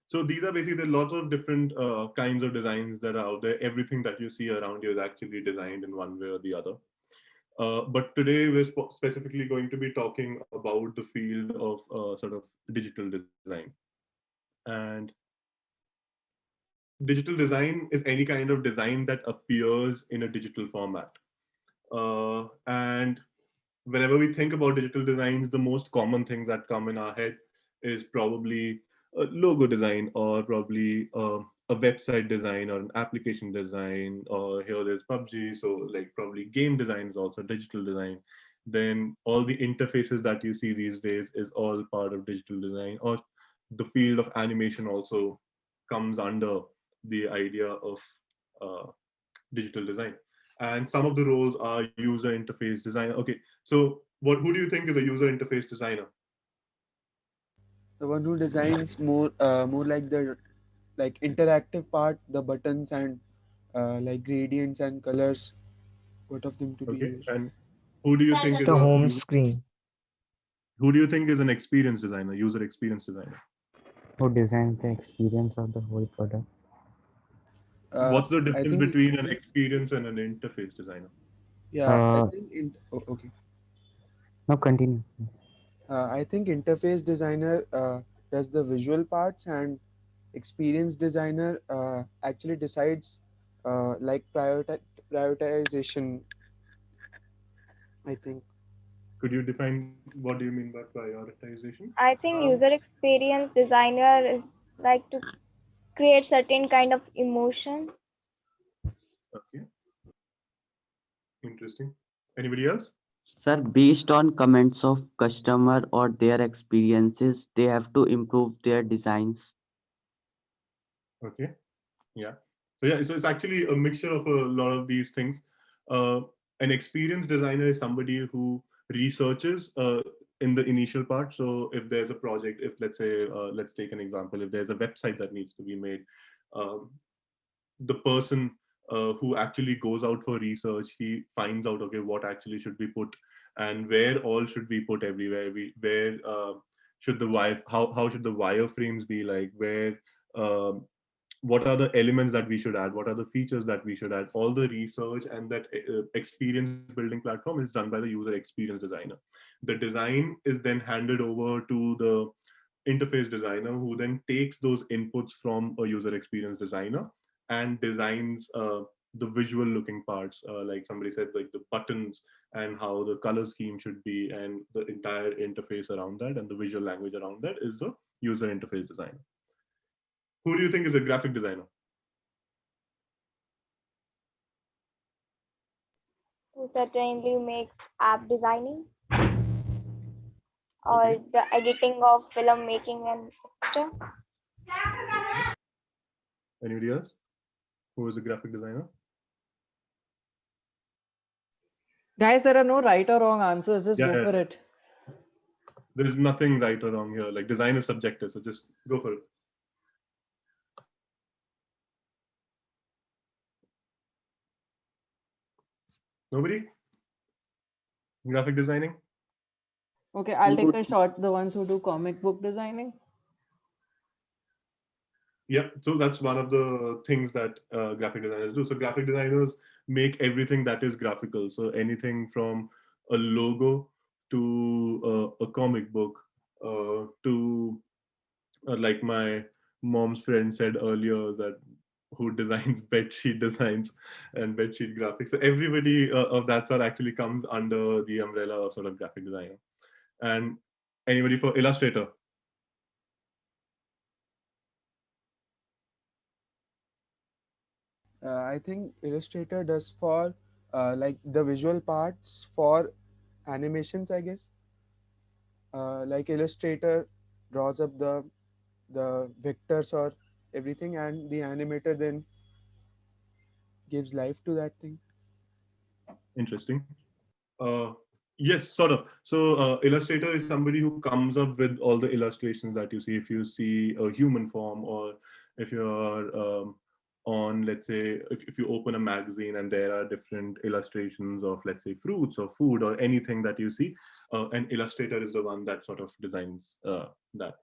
So these are basically lots of different kinds of designs that are out there. Everything that you see around you is actually designed in one way or the other. But today we're specifically going to be talking about the field of sort of digital design. And digital design is any kind of design that appears in a digital format. And whenever we think about digital designs, the most common things that come in our head is probably a logo design, or probably a website design, or an application design, or here there's PUBG, so like probably game design is also digital design. Then all the interfaces that you see these days is all part of digital design, or the field of animation also comes under the idea of uh, digital design. And some of the roles are user interface designer. Okay, so who do you think is a user interface designer? The one who designs more like the like interactive part, the buttons and like gradients and colors, what of them to be Okay, used. and who do you think is The a home screen. who do you think is an experience designer, user experience designer? Who designs the experience of the whole product? What's the I difference think between an experience and an interface designer? yeah, I Uh, think okay. no, continue. I think interface designer does the visual parts, and experience designer actually decides like prioritization. I think. Could you define what do you mean by prioritization? I think user experience designer is like to create certain kind of emotion. Okay, interesting. Anybody else? Sir, based on comments of customer or their experiences, they have to improve their designs. Okay, yeah. So yeah, so it's actually a mixture of a lot of these things. Uh, an experienced designer is somebody who researches in the initial part. So if there's a project, if let's say, let's take an example, if there's a website that needs to be made, um, the person who actually goes out for research, he finds out, okay, what actually should be put, and where all should we put everywhere. Where should the wire, how should the wireframes be, like where. What are the elements that we should add, what are the features that we should add. All the research and that experience building platform is done by the user experience designer. The design is then handed over to the interface designer, who then takes those inputs from a user experience designer and designs the visual looking parts, like somebody said, like the buttons and how the color scheme should be, and the entire interface around that and the visual language around that is the user interface designer. Who do you think is a graphic designer? Who certainly makes app designing or Okay, the editing of film making and etc. okay. Anybody else who is a graphic designer? Guys, there are no right or wrong answers. Just Yeah, go yeah. for it. There's nothing right or wrong here. Like design is subjective, so just go for it. Nobody? Graphic designing? Okay, I'll Who take a shot. The ones who do comic book designing. Yeah, so that's one of the things that graphic designers do. So graphic designers make everything that is graphical. So anything from a logo to a comic book, to like my mom's friend said earlier, that who designs bedsheet designs and bedsheet graphics. So everybody of that sort actually comes under the umbrella of sort of graphic designer. And anybody for Illustrator? I think Illustrator does for like the visual parts for animations, I guess. Like Illustrator draws up the vectors or everything, and the animator then gives life to that thing. Interesting. Uh, yes, sort of. So Illustrator is somebody who comes up with all the illustrations that you see. If you see a human form, or if you're on, let's say, if you open a magazine and there are different illustrations of, let's say, fruits or food or anything that you see, an illustrator is the one that sort of designs that.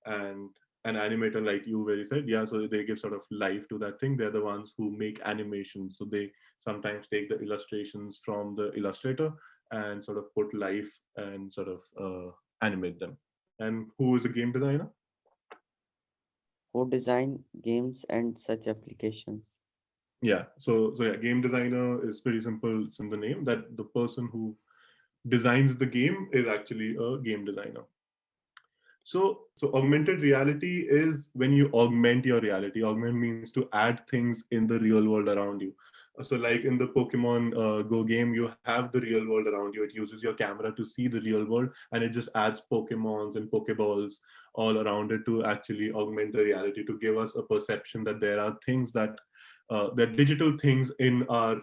And an animator like you, where you said, yeah, so they give sort of life to that thing. They're the ones who make animations. So they sometimes take the illustrations from the illustrator and sort of put life and sort of animate them. And who is a game designer? Who design games and such applications? Yeah. So yeah, game designer is pretty simple. It's in the name that the person who designs the game is actually a game designer. So augmented reality is when you augment your reality. Augment means to add things in the real world around you. So like in the Pokemon Go game, you have the real world around you. It uses your camera to see the real world, and it just adds Pokemons and Pokeballs all around it to actually augment the reality, to give us a perception that there are things that that digital things in our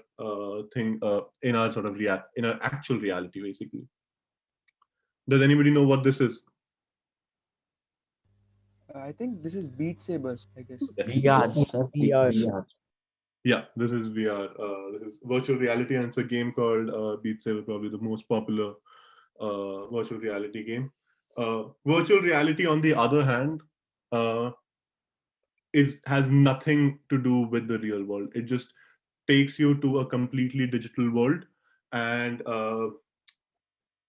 in our sort of in our actual reality, basically. Does anybody know what this is? I think this is Beat Saber, I guess. VR, sir. VR. VR. Yeah, this is VR. This is virtual reality, and it's a game called Beat Saber, probably the most popular virtual reality game. Virtual reality, on the other hand, uh, has nothing to do with the real world. It just takes you to a completely digital world, and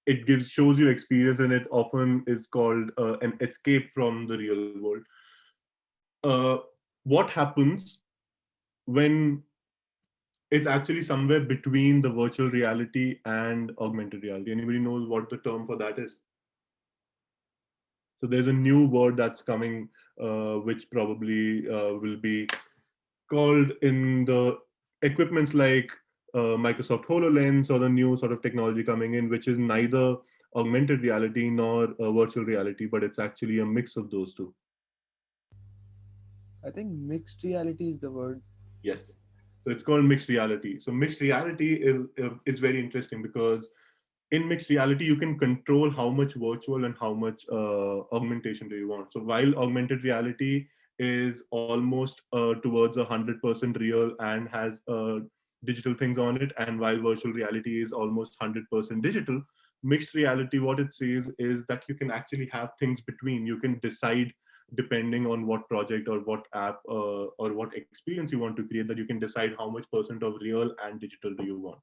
it shows you experience, and it often is called an escape from the real world. Uh, what happens when it's actually somewhere between the virtual reality and augmented reality? Anybody knows what the term for that is? So there's a new word that's coming, which probably will be called in the equipments like Microsoft HoloLens, or the new sort of technology coming in, which is neither augmented reality nor virtual reality, but it's actually a mix of those two. I think mixed reality is the word. Yes. So it's called mixed reality. So mixed reality is very interesting because in mixed reality, you can control how much virtual and how much augmentation do you want. So while augmented reality is almost towards 100% real and has digital things on it, and while virtual reality is almost 100% digital, mixed reality, what it says is that you can actually have things between. You can decide, depending on what project or what app or what experience you want to create, that you can decide how much percent of real and digital do you want.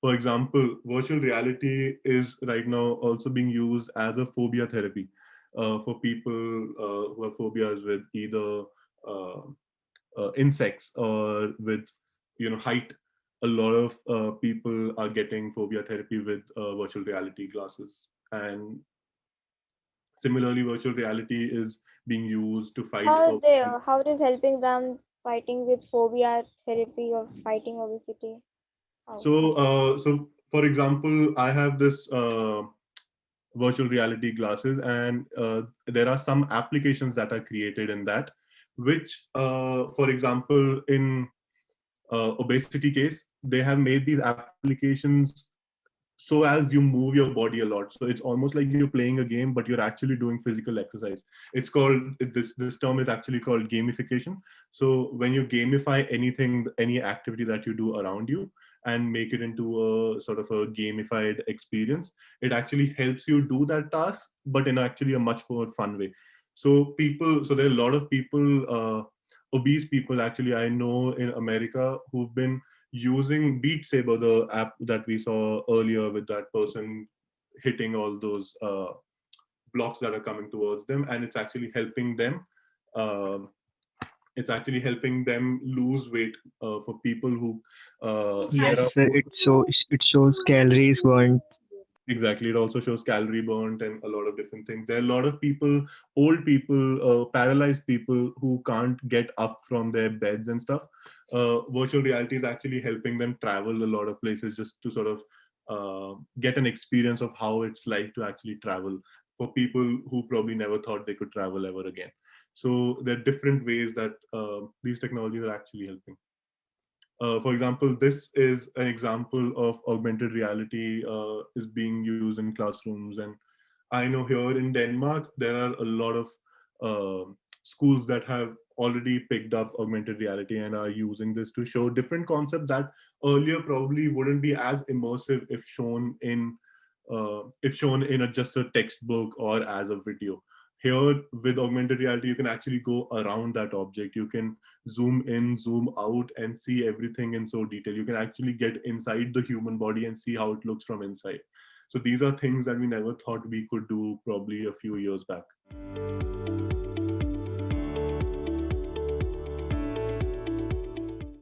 For example, virtual reality is right now also being used as a phobia therapy for people who have phobias with either uh, insects or with height. A lot of people are getting phobia therapy with virtual reality glasses, and similarly, virtual reality is being used to fight. How it is helping them fighting with phobia therapy or fighting obesity? How? So for example, I have this virtual reality glasses, and there are some applications that are created in that, which, for example, in obesity case, they have made these applications so as you move your body a lot. So it's almost like you're playing a game, but you're actually doing physical exercise. It's called, this term is actually called gamification. So when you gamify anything, any activity that you do around you, and make it into a sort of a gamified experience, it actually helps you do that task, but in actually a much more fun way. So there are a lot of people, obese people actually, I know in America, who've been using Beat Saber, the app that we saw earlier, with that person hitting all those blocks that are coming towards them, and it's actually helping them. Um it's actually helping them lose weight for people who Yes, there are it shows calories burned. exactly. It also shows calorie burnt and a lot of different things. There are a lot of people, old people, paralyzed people who can't get up from their beds and stuff. Virtual reality is actually helping them travel a lot of places, just to sort of get an experience of how it's like to actually travel, for people who probably never thought they could travel ever again. So there are different ways that these technologies are actually helping. For example, this is an example of augmented reality is being used in classrooms. And I know here in Denmark, there are a lot of schools that have already picked up augmented reality and are using this to show different concepts that earlier probably wouldn't be as immersive if shown in just a textbook or as a video. here with augmented reality, you can actually go around that object. You can zoom in, zoom out, and see everything in so detail. You can actually get inside the human body and see how it looks from inside. So these are things that we never thought we could do probably a few years back.